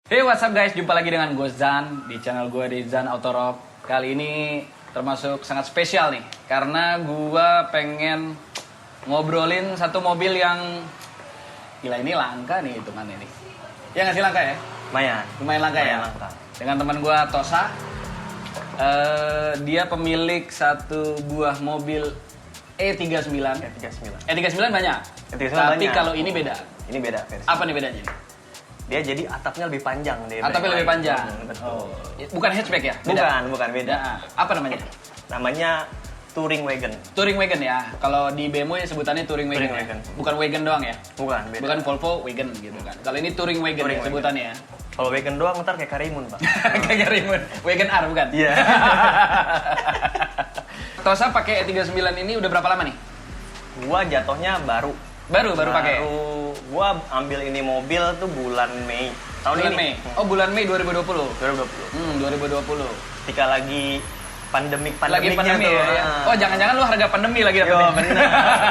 Hey, what's up guys? Jumpa lagi dengan gue Zan di channel gue di Zan Autorock. Kali ini termasuk sangat spesial nih, karena gue pengen ngobrolin satu mobil yang gila, ini langka nih hitungannya nih. Ya nggak sih langka ya? Lumayan langka ya. Langka. Dengan teman gue Tosa, dia pemilik satu buah mobil E39. E39 banyak. E39 Tapi banyak. kalau ini beda. Ini beda versi. Apa nih bedanya? Dia jadi atapnya lebih panjang deh. Atapnya lebih panjang. Betul. Bukan hatchback ya? Beda. Bukan beda. Nah, apa namanya? Namanya Touring Wagon. Touring Wagon ya. Kalau di BMW sebutannya Touring Wagon. Touring Ya? Wagon. Bukan Wagon doang ya? Bukan, beda. Bukan Volvo Wagon gitu kan. Kalau ini Touring Wagon Touring ya Wagon. sebutannya ya. Kalau Wagon doang ntar kayak Karimun, Pak. Kayak Rimun. Wagon R bukan? Iya. Tosa pakai E39 ini udah berapa lama nih? Gua jatuhnya baru Baru pakai. Gua ambil ini mobil tuh bulan Mei. Tahun Bulan ini. Mei. Oh, bulan Mei 2020. 2020. 2020. Ketika lagi Lagi pandemiknya pandemi tuh. ya. Oh, jangan-jangan lu harga pandemi lagi Yo, dapetnya. bener.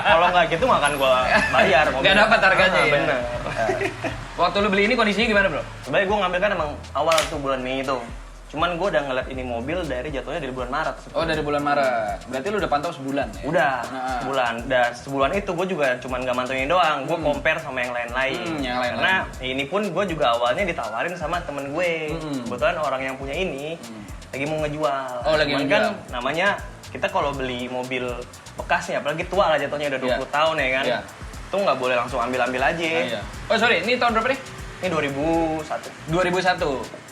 Kalau nggak gitu nggak akan gua bayar mobil. Nggak dapat harganya ya. Bener. Waktu lu beli ini kondisinya gimana, Bro? Sebenarnya gue ngambil kan emang awal tuh bulan Mei itu. Cuman gue udah ngeliat ini mobil dari jatuhnya dari bulan Maret. Oh, dari bulan Maret. Berarti lu udah pantau sebulan ya? Udah, Nah. sebulan. Dan sebulan itu gue juga cuman gak mantengin doang. Gue compare sama yang lain-lain. Yang lain-lain. Karena ini pun gue juga awalnya ditawarin sama temen gue. Hmm. Kebetulan orang yang punya ini lagi mau ngejual. Oh, lagi Cuman ngejual. kan namanya kita kalau beli mobil bekasnya, apalagi tua lah jatuhnya udah 20 Iya. tahun ya kan. Iya. Itu nggak boleh langsung ambil-ambil aja. Iya. Oh, sorry. Ini tahun berapa nih? Ini 2001. 2001.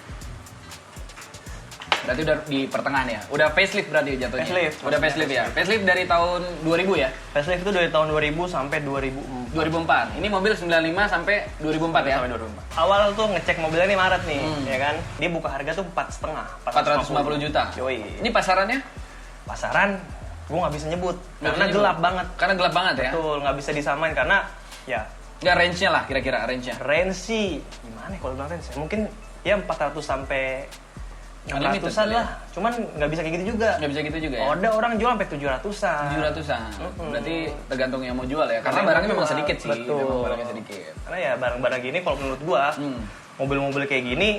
Berarti udah di pertengahan ya? Udah facelift berarti jatuhnya? Facelift. Udah facelift ya? Facelift dari tahun 2000 ya? Facelift itu dari tahun 2000 sampai 2004. 2004. Ini mobil 95 sampai 2004 ya? Sampai 2004. Awal tuh ngecek mobilnya nih Maret nih, ya kan? Dia buka harga tuh 450 juta. Yoi. Ini pasarannya? Pasaran, gue nggak bisa nyebut Nggak karena bisa gelap nyebut. banget. Karena gelap banget ya? Betul, nggak bisa disamain karena ya Nggak range-nya lah kira-kira range-nya. range sih gimana ya kalau bilang range? Mungkin ya 400 sampai Unlimited 600-an kali ya? lah. Cuman nggak bisa kayak gitu juga. Nggak bisa gitu juga ya? Oh, ada orang jual sampai 700-an. 700-an. Mm-mm. Berarti tergantung yang mau jual ya? Karena Yang barangnya mau memang jual, sedikit sih. betul. Memang barangnya sedikit. Karena ya barang-barang gini kalau menurut gua, mobil-mobil kayak gini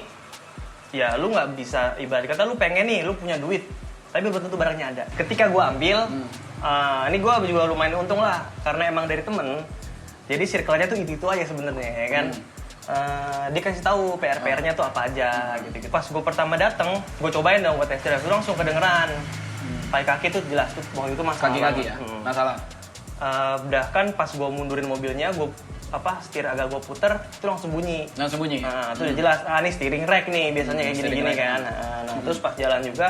ya lu nggak bisa, ibarat kata lu pengen nih, lu punya duit tapi belum tentu barangnya ada. Ketika gua ambil, ini gua juga lumayan untung lah karena emang dari temen, jadi circle-nya tuh itu aja sebenarnya ya kan. Dia kasih tahu PR-nya tuh apa aja gitu-gitu. Pas gua pertama dateng, gua cobain dong, gua test drive, itu langsung kedengeran. Pakai kaki tuh jelas tuh bahwa itu masalah. Kaki-kaki ya? banget. Masalah? Bahkan pas gua mundurin mobilnya, gua setir agak gua puter, itu langsung bunyi. Langsung bunyi? Nah, itu udah jelas, ini steering rack nih, biasanya kayak steering gini-gini rack. kan. Nah, terus pas jalan juga,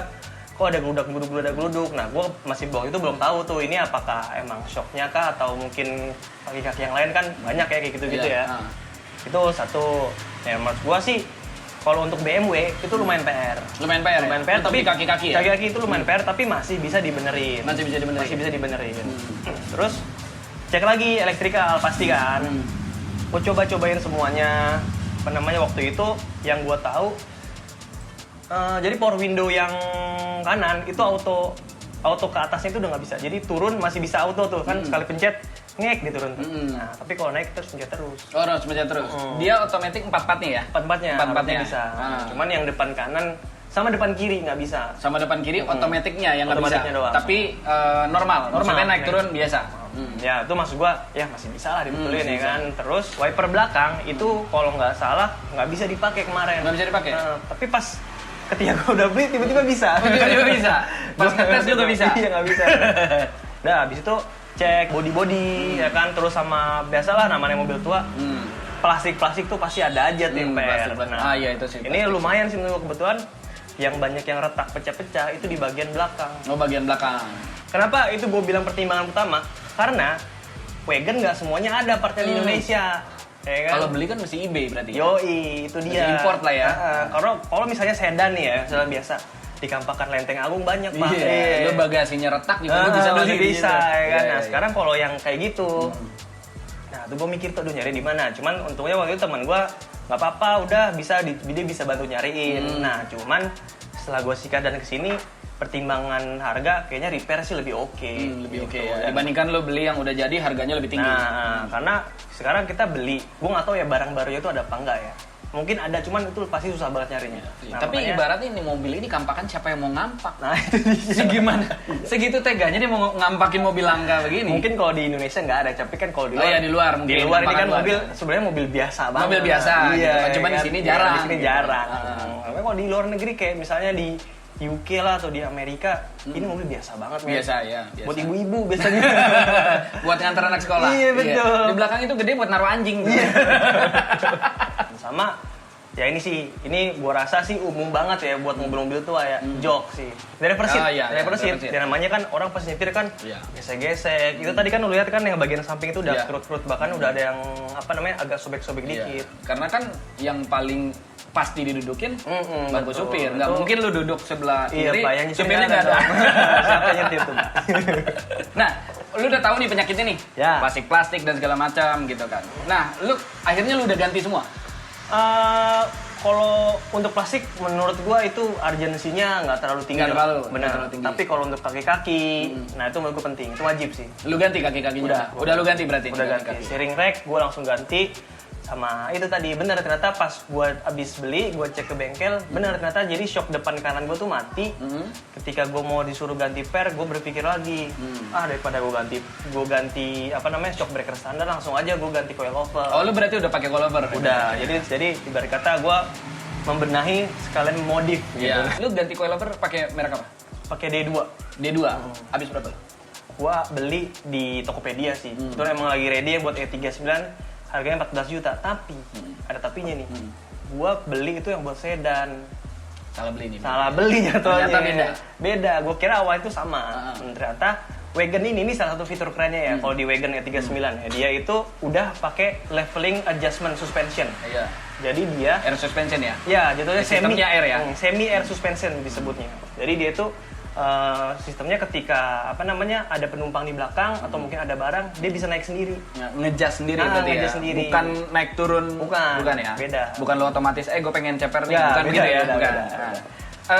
kok ada geluduk. Nah, gue masih bawa itu belum tahu tuh, ini apakah emang shocknya kah, atau mungkin kaki-kaki yang lain kan banyak ya kayak gitu-gitu Iya, ya. Itu satu, ya menurut gue sih, kalau untuk BMW itu lumayan PR. Lumayan PR ya? Lumayan PR, Untuk tapi di kaki-kaki ya? Kaki-kaki itu lumayan PR, tapi masih bisa dibenerin. Masih bisa dibenerin. Terus, cek lagi elektrikal, pasti kan. Gue coba-cobain semuanya. Apa namanya waktu itu yang gue tahu, jadi power window yang kanan itu auto ke atasnya itu udah nggak bisa. Jadi turun masih bisa auto tuh kan, sekali pencet ngek diturun tuh. Nah tapi kalau naik terus pencet terus. Oh, harus pencet terus. Dia otomatis 4-4 nih ya? Empat-empatnya Empat-empatnya bisa. Ah. Cuman yang depan kanan sama depan kiri nggak bisa. Sama depan kiri otomatiknya yang nggak bisa. Otomatiknya doang. Tapi normal. Maksudnya naik turun biasa. Ya itu maksud gua ya masih bisa lah dibetulin masih ya bisa. kan. Terus wiper belakang itu kalau nggak salah nggak bisa dipakai kemarin. Nggak bisa dipakai? Tapi pas ketika gua udah beli tiba-tiba bisa. Oh, tiba-tiba bisa? Pas ngetes juga bisa? Iya nggak bisa. Nah habis itu cek body ya kan, terus sama biasalah namanya mobil tua. Plastik tuh pasti ada aja tuh yang PR. Plastik. Nah, Iya itu sih. ini lumayan sih menurut gua, kebetulan yang banyak yang retak pecah-pecah itu di bagian belakang. Oh, bagian belakang. Kenapa itu gue bilang pertimbangan pertama? Karena wagon nggak semuanya ada partnya di Indonesia. Ya kan? Kalau beli kan mesti eBay berarti. Yoi, itu dia. Mesti import lah ya. Kalau misalnya sedan nih ya, misalnya biasa di Kampakan Lenteng Agung banyak Pak. Iya. Lu bagasinya retak juga lu bisa masih beli bisa gitu. ya kan. Iya, Nah, iya. sekarang kalau yang kayak gitu, nah tuh gue mikir tuh aduh nyari di mana. Cuman untungnya waktu itu teman gue nggak apa-apa, udah bisa dia bisa bantu nyariin. Nah, cuman setelah gue sikat dan kesini, pertimbangan harga kayaknya repair sih lebih oke. Lebih oke gitu. ya. Dibandingkan lo beli yang udah jadi harganya lebih tinggi. Nah, karena sekarang kita beli, gue nggak tahu ya barang barunya itu ada apa enggak ya. mungkin ada, cuman itu pasti susah banget nyarinya. Nah, tapi makanya, ibaratnya ini mobil ini kampakan siapa yang mau ngampak? nah itu dia. Segimana? Segitu teganya dia mau ngampakin mobil langka begini. Mungkin kalau di Indonesia nggak ada, tapi kan kalau di luar, Oh iya, di luar mungkin. di luar ini kan Kampakan mobil luar. sebenarnya mobil biasa banget. Mobil biasa, iya, gitu kan. Cuman kan? di sini Iya, jarang, di sini gitu. jarang. Ah. Tapi kalau di luar negeri kayak misalnya di UK lah atau di Amerika, ini mobil biasa banget. Men. Biasa ya, biasa. Buat ibu-ibu biasanya. Buat nganter anak sekolah. Iya, betul. Di belakang itu gede buat naruh anjing. Sama ya ini sih, ini gua rasa sih umum banget ya buat mobil-mobil tua ya, jok sih. Driver seat, Oh, iya, driver seat. driver seat. Ya namanya kan orang pas nyetir kan Iya. gesek-gesek. Itu tadi kan lu lihat kan yang bagian samping itu udah Iya. kerut-kerut, bahkan udah ada yang apa namanya agak sobek-sobek Iya. dikit. Karena kan yang paling pasti didudukin bangku betul. supir. Nggak Itu- mungkin lu duduk sebelah Iya, kiri, Pak, yang nyetir supirnya nggak nggak ada. Siapa yang nyetir tuh? Nah, lu udah tahu nih penyakitnya nih. Ya. Plastik dan segala macam gitu kan. Nah, akhirnya lu udah ganti semua. Kalau untuk plastik menurut gua itu urgensinya nggak terlalu tinggi. Nggak terlalu, benar. nggak terlalu tinggi. Tapi kalau untuk kaki-kaki, nah itu menurut gua penting, itu wajib sih. Lu ganti kaki-kakinya. Udah lu ganti berarti. Udah ganti. kaki-kaki. Steering rack gue langsung ganti. Sama itu tadi bener, ternyata pas gue abis beli gue cek ke bengkel, bener ternyata jadi shock depan kanan gue tuh mati. Ketika gue mau disuruh ganti per, gue berpikir lagi, daripada gue ganti apa namanya shock breaker standar, langsung aja gue ganti coilover. Oh, lu berarti udah pakai coilover. Udah, jadi ibarat kata gue membenahi sekalian modif gitu. Iya. Lu ganti coilover pakai merek apa? Pakai D2. D2. Habis berapa? Gua beli di Tokopedia sih. Itu emang lagi ready ya buat E39, harganya 14 juta. Tapi ada tapinya nih. Gua beli itu yang buat sedan. Salah beli nih. Salah beli jatuhnya. Ternyata beda. Beda. Gua kira awal itu sama. Ternyata wagon ini salah satu fitur kerennya ya. Kalau di wagon E39 ya, dia itu udah pakai leveling adjustment suspension. Iya. Jadi dia Air suspension ya. ya jatuhnya Sistemnya air ya? semi air suspension disebutnya. Jadi dia itu sistemnya ketika apa namanya ada penumpang di belakang atau mungkin ada barang, dia bisa naik sendiri. Ngejas sendiri berarti ngejas ya. sendiri. Bukan naik turun. Bukan ya. beda. Bukan lo otomatis gue pengen ceper nih, Ya, bukan beda, begitu ya, beda, bukan. beda, Nah. beda.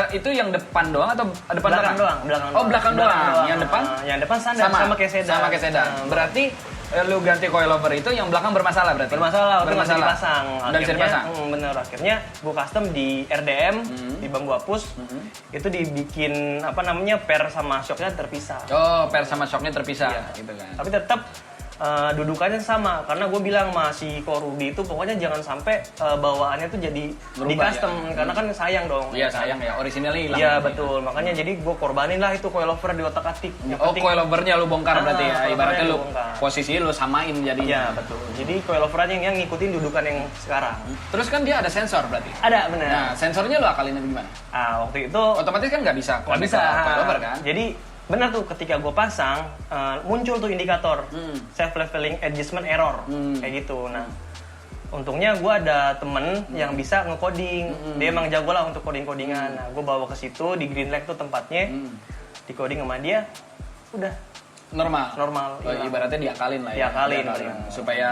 Itu yang depan doang atau depan Belakang doang, Oh, belakang doang. Yang depan? Yang depan standar sama kayak sedan. Sama kayak sedan. Berarti lu ganti coilover itu yang belakang bermasalah berarti. Bermasalah, itu nggak bisa dipasang. Nggak bisa dipasang. Bener, akhirnya gue custom di RDM, di bambu hapus, itu dibikin apa namanya per sama shocknya terpisah. Oh, per sama shocknya terpisah Iya. gitu kan. Tapi tetap dudukannya sama, karena gue bilang sama si Korudi itu pokoknya jangan sampai bawaannya tuh jadi di Berubah, custom, ya. karena kan sayang dong. Iya, kan? sayang ya. Originalnya hilang. Iya betul, makanya jadi gue korbanin lah itu coilover di otak atik. Coilovernya lu bongkar berarti ya. coilovernya Ibaratnya lu dibongkar. posisi lu samain jadi. Iya betul. Jadi coilover aja yang ngikutin dudukan yang sekarang. Terus kan dia ada sensor berarti. Ada bener. Nah, sensornya lu akalin gimana? Waktu itu Otomatis kan nggak bisa. nggak bisa. Coilover kan? Jadi benar tuh ketika gue pasang muncul tuh indikator self leveling adjustment error kayak gitu. Nah untungnya gue ada temen yang bisa ngecoding. Dia emang jago lah untuk codingan. Nah gue bawa ke situ di Green Lake tuh tempatnya, di coding sama dia, udah normal. Oh, hilang. ibaratnya diakalin lah ya. Diakalin. Supaya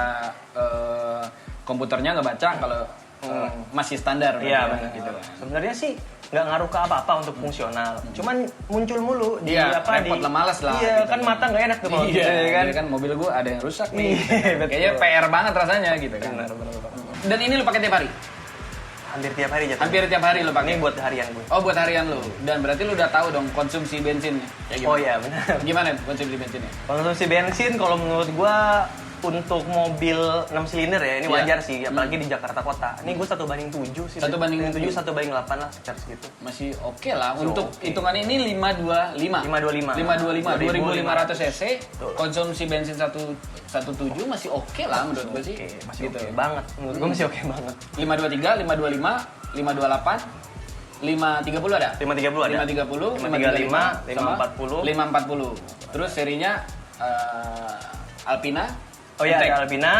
komputernya nggak baca kalau masih standar. Iya berarti, benar. gitu kan. Sebenarnya sih nggak ngaruh ke apa-apa untuk fungsional. Cuman muncul mulu di Iya, apa repot di lah, males lah, Iya gitu kan kan. mata nggak enak tuh kalau Iya, gitu, kan? Kan mobil gua ada yang rusak nih. Iya, betul. Kayaknya PR banget rasanya gitu kan. Benar. Dan ini lu pakai tiap hari? Hampir tiap hari jatuh. Hampir tiap hari lu pakai? Ini buat harian gue. Oh, buat harian lu. Dan berarti lu udah tahu dong konsumsi bensinnya. Ya, gimana? Oh iya benar. Gimana konsumsi bensinnya? Konsumsi bensin kalau menurut gua untuk mobil 6 silinder ya ini Iya. wajar sih, apalagi di Jakarta Kota. Ini gue 1/7 sih. 1/7. 1/8 lah sekitar segitu. Masih oke lah. Masih Untuk oke. hitungan ini 525. 525. 2500 cc. Betul. Konsumsi bensin 117 masih oke lah menurut gue sih. Oke, masih Gitu. oke banget. Menurut gua masih oke banget. 523, 525, 528, 530 ada? 530 ada. 530, 535, 540, 540. Terus serinya Alpina. Oh iya, M-Tech. ada Alpina.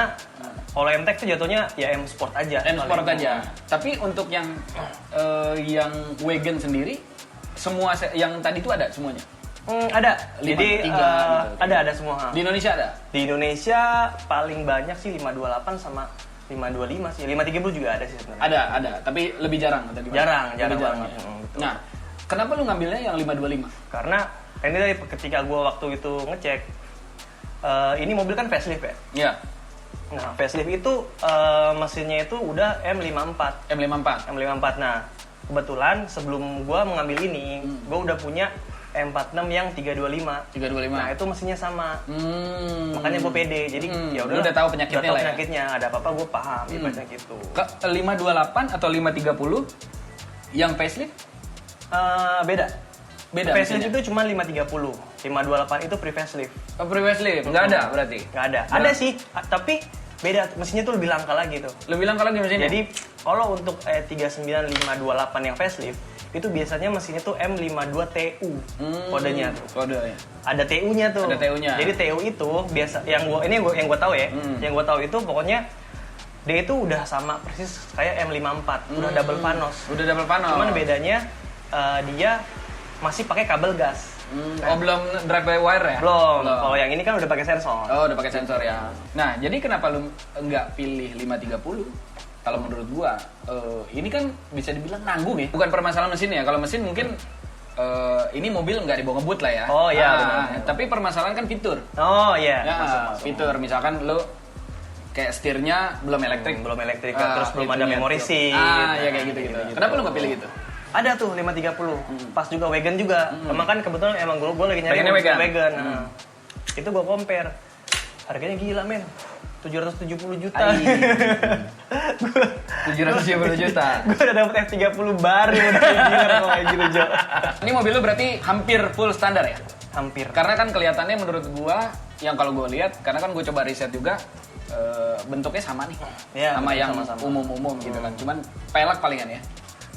Kalau M-Tech tuh jatuhnya ya M Sport aja. M Sport paling. aja. Tapi untuk yang wagon sendiri, semua yang tadi itu ada semuanya. Ada. 5, Jadi 3 gitu. ada semua. Di Indonesia ada. Di Indonesia paling banyak sih 528 sama 525 sih. 530 juga ada sih sebenarnya. Ada. Tapi lebih jarang atau gimana? Jarang Lebih banget. ya? Betul. Nah, kenapa lu ngambilnya yang 525? Karena ini tadi ketika gue waktu itu ngecek, ini mobil kan facelift ya. Iya. Nah, facelift itu mesinnya itu udah M54. M54. Nah, kebetulan sebelum gua mengambil ini, gua udah punya M46 yang 325. 325. Nah, itu mesinnya sama. Makanya gua pede. Jadi ya Lu udah tahu penyakitnya udah tahu lah ya? penyakitnya. Ada apa-apa gua paham ibaratnya gitu. Ke 528 atau 530 yang facelift? Beda. Beda Facelift mesinnya? itu cuma 530. 528 itu pre-facelift. Oh, pre-facelift? Nggak ada berarti? Nggak ada. Ada sih, tapi beda. Mesinnya tuh lebih langka lagi tuh. Lu bilang kalau di mesinnya? Jadi kalau untuk 39528 yang facelift itu biasanya mesinnya tuh M52TU kodenya tuh. Kodenya. Ada TU-nya tuh. Ada TU-nya. Jadi TU itu biasa yang gua tahu ya. Yang gua tahu itu pokoknya dia itu udah sama persis kayak M54, udah double panos. Udah double panos. Cuman bedanya dia masih pakai kabel gas. Oh, belum drive by wire ya? Belum. Kalau yang ini kan udah pakai sensor. Oh, udah pakai sensor ya. Nah, jadi kenapa lu nggak pilih 530? Kalau menurut gua, ini kan bisa dibilang nanggung ya. Bukan permasalahan mesin ya. Kalau mesin mungkin ini mobil nggak dibawa ngebut lah ya. Oh iya, benar. Tapi permasalahan kan fitur. Oh iya. Ya, Masuk. fitur. Misalkan lu kayak setirnya belum elektrik. Belum elektrik, terus belum ada memory seat. Ya kayak gitu. Kenapa lu nggak pilih gitu? Ada tuh 530. Pas juga wagon juga. Emang kan kebetulan emang gue lagi nyari Pengennya wagon. Nah, itu gue compare. Harganya gila, men. 770 juta. 770 juta. Gue udah dapet F30 baru. Udah gila kalau kayak gitu, Jo. Ini mobil lu berarti hampir full standar ya? Hampir. Karena kan kelihatannya menurut gua, yang kalau gua lihat, karena kan gua coba riset juga, bentuknya sama nih. Iya, sama yang sama-sama. umum-umum gitu kan. Cuman pelek palingan ya.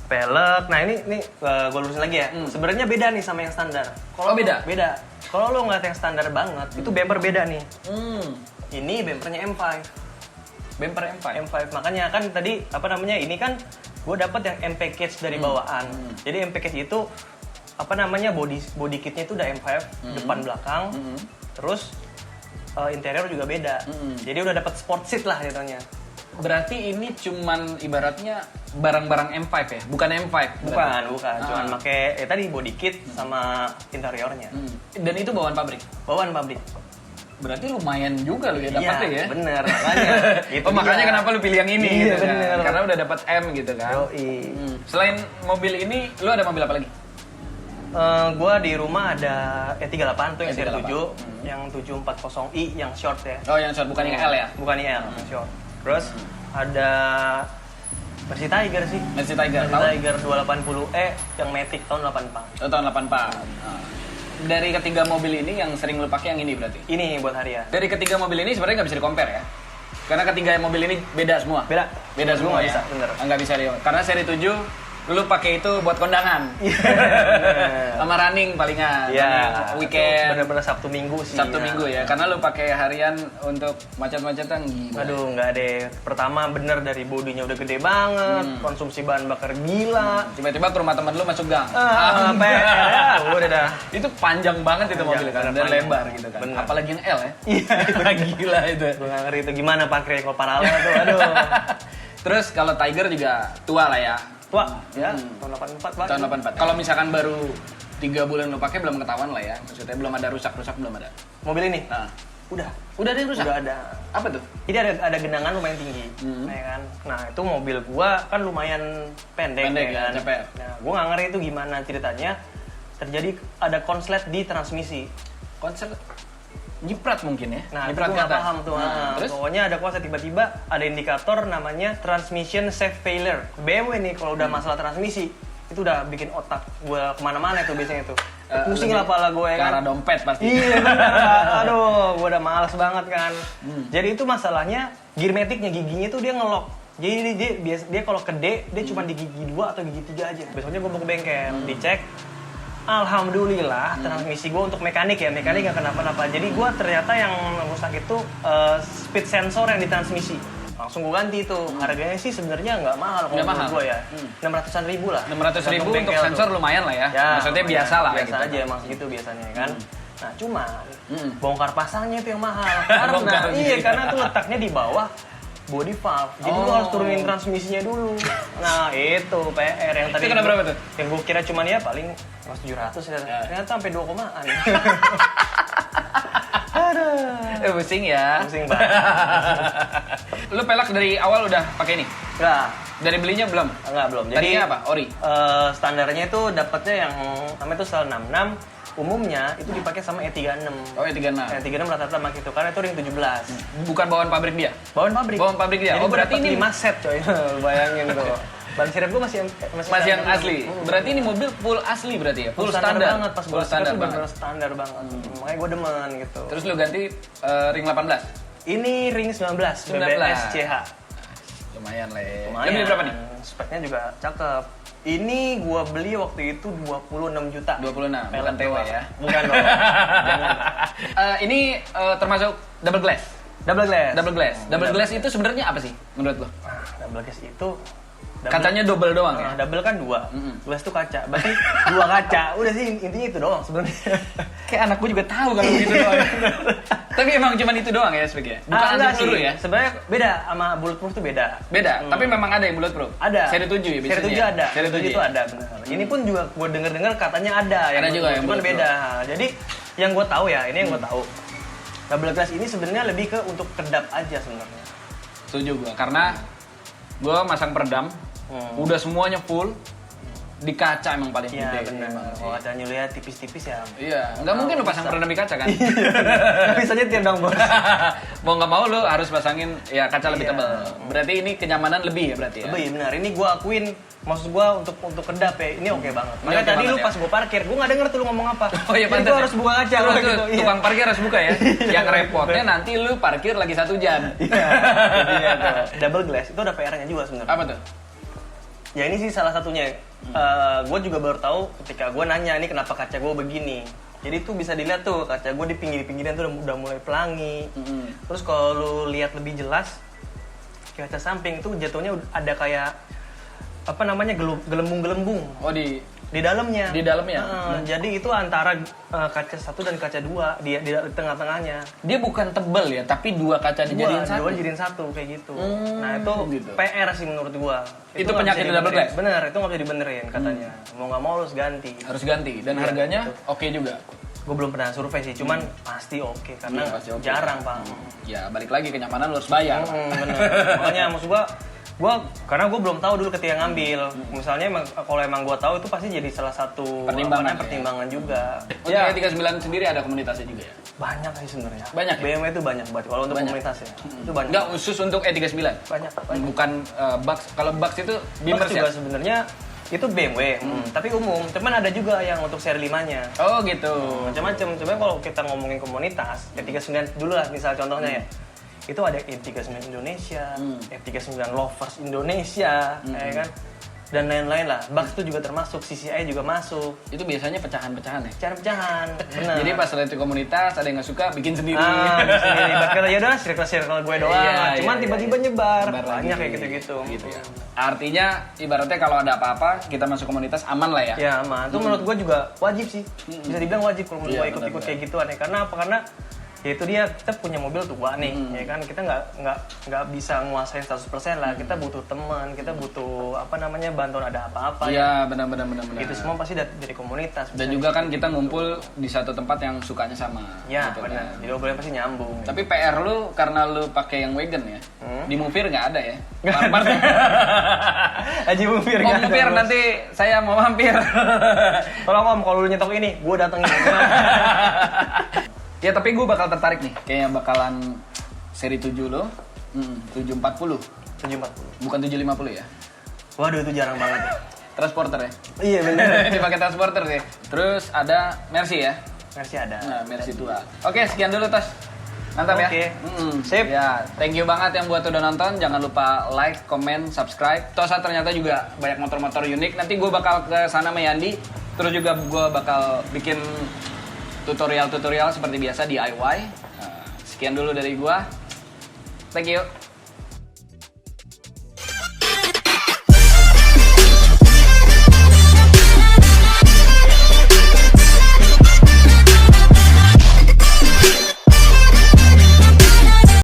Pelek. Nah, ini gue lurusin lagi ya. Sebenarnya beda nih sama yang standar. Oh, beda? Beda. Kalau lo ngeliat yang standar banget, itu bumper beda nih. Ini bumpernya M5. Bumper M5. M5. Makanya kan tadi apa namanya? Ini kan gue dapet yang M package dari bawaan. Jadi M package itu apa namanya? Body kitnya itu udah M5 depan belakang. Terus interior juga beda. Jadi udah dapet sport seat lah jatuhnya. Berarti ini cuman ibaratnya barang-barang M5 ya? Bukan M5? Bukan. Cuman pakai tadi body kit sama interiornya. Dan itu bawaan pabrik? Bawaan pabrik. Berarti lumayan juga lu ya dapatnya ya? Bener, makanya. Oh, makanya kenapa lu pilih yang ini Iya, gitu kan? bener. Karena udah dapat M gitu kan? Yoi. Selain mobil ini, lu ada mobil apa lagi? Gua di rumah ada E38 tuh yang seri 7, 7, yang 740i yang short ya. Oh, yang short, bukan yang L ya? Bukan L, yang short. Terus ada Mercy Tiger sih. Mercy Tiger, Mercy tahun? Tiger 280e yang Matic tahun 84. Oh, tahun 84. Dari ketiga mobil ini yang sering lu pakai yang ini berarti? Ini buat harian. Dari ketiga mobil ini sebenarnya nggak bisa di-compare ya? Karena ketiga mobil ini beda semua? Beda. Beda semua Nggak ya? bisa, bener. Nggak bisa karena seri 7 lu pakai itu buat kondangan. Sama running palingan. Iya. Running weekend. Bener-bener Sabtu Minggu sih. Sabtu Minggu ya. Karena lu pakai harian untuk macet-macetan gila. Aduh, nggak deh. Pertama bener dari bodinya udah gede banget, konsumsi bahan bakar gila. Tiba-tiba ke rumah teman lu masuk gang. PR ya, udah dah. Itu panjang banget itu mobil kan, dan panjang. lebar gitu kan. Bener. Apalagi yang L ya. Iya, Gila itu. gue nggak ngerti itu gimana pakai kalau paralel tuh, aduh. Terus kalau Tiger juga tua lah ya. Tua, ya, tahun 84 Pak. Tahun 84. Kalau misalkan baru 3 bulan lu pakai belum ketahuan lah ya. Maksudnya belum ada rusak-rusak, belum ada. Mobil ini? Nah, Udah ada yang rusak? Udah ada. Apa tuh? Jadi ada genangan lumayan tinggi, ya kan. Nah, itu mobil gua kan lumayan pendek Ya, kan. cepet. Nah, gua nggak ngerti itu gimana ceritanya. Terjadi ada konslet di transmisi. Konsep nyiprat mungkin ya. Nah, itu nyiprat gua ke nggak atas. paham tuh. Terus Pokoknya ada konslet tiba-tiba ada indikator namanya transmission safe failure. BMW nih kalau udah masalah transmisi itu udah bikin otak gua kemana-mana itu biasanya itu. Pusing lah pala gue ke kan. arah dompet pasti. Iya bener. Aduh, gue udah males banget kan. Jadi itu masalahnya gearmaticnya, giginya tuh dia ngelok. Jadi dia kalau ke D, dia cuma di gigi 2 atau gigi 3 aja. Besoknya gue mau ke bengkel, dicek. Alhamdulillah, transmisi gue untuk mekanik ya, mekanik gak kenapa-napa. Jadi gue ternyata yang rusak itu speed sensor yang di transmisi. Langsung gue ganti tuh. Harganya sih sebenarnya nggak mahal kalau menurut gue ya. 600-an ribu lah. 600 ribu Tergantung untuk bengkel sensor tuh. lumayan lah ya. Ya, Maksudnya lumayan. biasa lah biasa gitu. aja emang segitu biasanya kan. Nah cuman bongkar pasangnya itu yang mahal karena Bongkar iya gitu. karena tuh letaknya di bawah body valve jadi lu harus turunin transmisinya dulu. Nah itu PR yang tadi Itu kena berapa tuh? yang gue kira cuman ya paling 700 ya. Ternyata sampai 2 komaan. Aduh. Pusing ya. Pusing banget. Lu pelak dari awal udah pakai ini? Enggak. Dari belinya belum? Enggak, belum. Jadi Tadinya apa? Ori? Standarnya itu dapatnya yang namanya itu sel 66. Umumnya itu dipakai sama E36. Oh, E36. E36 rata-rata pakai itu karena itu ring 17. Bukan bawaan pabrik dia? Bawaan pabrik. Bawaan pabrik dia. Jadi Oh, berarti dapat ini 5 set coy. Bayangin tuh. Ban sirip gue masih yang asli. Berarti ini mobil full asli berarti ya? full standar banget pas full gue standar standar banget. standar banget. Makanya gue demen gitu. Terus lu ganti ring 18? Ini ring 19, BBS CH. Lumayan lah ya. Lumayan. Lu beli berapa nih? Speknya juga cakep. Ini gua beli waktu itu 26 juta. 26, bukan Pelek TW doang. ya? Bukan dong. Jangan. Ini termasuk double glass? Double glass. Double glass. Double glass itu sebenarnya apa sih menurut lo? Double glass itu Kacanya double doang ya? double kan 2. Glass itu kaca. Berarti 2 kaca. Udah sih intinya itu doang sebenarnya. Kayak anak gue juga tahu kalau gitu doang. Tapi emang cuma itu doang ya speknya? Bukan enggak anti peluru sih. ya? Sebenarnya beda sama bulletproof tuh beda. Beda, tapi memang ada yang bulletproof? Ada. Seri 7 ya biasanya? Seri 7 ada. Seri 7 itu ada benar. Ini pun juga gue denger-dengar katanya ada Ada juga yang cuman bulletproof. beda. Jadi yang gue tahu ya, ini yang gue tahu. Double glass ini sebenarnya lebih ke untuk kedap aja sebenarnya. Setuju gue, karena gue masang peredam, udah semuanya full, di kaca emang paling Iya gede. benar. emang. Kalau kacanya lu lihat tipis-tipis ya. Iya, nggak mungkin lu pasang bisa. peredam di kaca kan? Bisa nyetir dong bos. Mau nggak mau lu harus pasangin ya kaca lebih Iya. tebal. Berarti ini kenyamanan lebih ya berarti ya? Lebih benar. Ini gue akuin, maksud gue untuk kedap ya, ini oke banget. Makanya oke tadi banget lu ya? pas gue parkir, gue nggak denger tuh lu ngomong apa. Oh iya, Jadi pantes gue ya? harus buka kaca Tuh, gua tuh, gitu. Iya. tukang parkir harus buka ya. Yang repotnya nanti lu parkir lagi 1 jam. Iya, jadinya tuh. Double glass itu ada PR-nya juga sebenarnya. Apa tuh? Ya ini sih salah satunya. Gue juga baru tahu ketika gue nanya ini kenapa kaca gue begini. Jadi tuh bisa dilihat tuh kaca gue di pinggir-pinggiran tuh udah mulai pelangi. Terus kalau lu lihat lebih jelas kaca samping tuh jatuhnya ada kayak apa namanya gelembung-gelembung Oh di dalamnya. Di dalamnya? Jadi itu antara kaca 1 dan kaca 2 di tengah-tengahnya. Dia bukan tebel ya, tapi 2 kaca dijadiin satu. Dua dijadiin satu kayak gitu. Nah itu gitu. PR sih menurut gua. Itu nggak penyakit bisa double dibenerin. glass? Bener, itu nggak bisa dibenerin katanya. Mau nggak mau harus ganti. Harus ganti dan Iya, harganya gitu. oke juga. Gue belum pernah survei sih, cuman pasti oke karena Iya, pasti oke. jarang pak. Ya balik lagi kenyamanan lu harus bayar. Bener. Makanya maksud gua karena gue belum tahu dulu ketika ngambil. Misalnya kalau emang gue tahu itu pasti jadi salah satu Pertimbangan, pertimbangan juga. Untuk Ya, E39 sendiri ada komunitasnya juga ya? banyak sih sebenarnya. Banyak ya? BMW itu banyak banget. Kalau untuk Banyak. komunitas ya, itu banyak. Enggak khusus untuk E39? Banyak. Bukan Bucks. Kalau Bucks itu Box Beamers juga ya? sebenarnya itu BMW, tapi umum. Cuman ada juga yang untuk seri 5-nya. Oh gitu. Macam-macam. Coba kalau kita ngomongin komunitas, E39 dulu lah misal contohnya ya. Itu ada E39 Indonesia, E39 Lovers Indonesia, ya kan? Dan lain-lain lah. Bucks itu juga termasuk, CCI juga masuk. Itu biasanya pecahan-pecahan ya? Pecahan-pecahan, benar. Jadi pas lihat di komunitas ada yang nggak suka bikin sendiri. sendiri. Ibarat kata ya udah circle gue doang. Iya, Cuman iya, tiba-tiba iya. nyebar. Nyebar lagi. Banyak kayak gitu-gitu. Gitu ya. Artinya ibaratnya kalau ada apa-apa kita masuk komunitas aman lah ya. Ya aman. Itu menurut gue juga wajib sih. Bisa dibilang wajib kalau menurut Iya, gue ikut-ikut benar-benar. kayak gituan ya. Karena apa? Karena ya itu dia, kita punya mobil tua nih, ya kan, kita nggak bisa nguasain 100% lah, kita butuh teman, kita butuh apa namanya bantuan ada apa-apa Iya, benar-benar. itu semua pasti dari komunitas. Dan Bisa juga kan kita ngumpul di satu tempat yang sukanya sama. ya gitu benar, kan. jadi obrolan pasti nyambung. Tapi PR lu karena lu pakai yang wagon ya. Di Movir nggak ada ya. Haji Mufir Om Movir nanti saya mau mampir. tolong om, kalau lu nyetok ini gue datengin. Ya tapi gue bakal tertarik nih. Kayaknya bakalan seri 7 lo. 740. 740. Bukan 750 ya. Waduh itu jarang banget ya. Transporter ya. Iya benar. Dipakai transporter sih. Terus ada Mercy ya. Masih ada. Nah, Mercy tua. Oke, sekian dulu Tos. Mantap ya. Oke. Sip. Ya, thank you banget yang buat udah nonton. Jangan lupa like, comment, subscribe. Tosa ternyata juga banyak motor-motor unik. Nanti gue bakal ke sana sama Yandi. Terus juga gue bakal bikin tutorial-tutorial seperti biasa DIY. Sekian dulu dari gue. Thank you.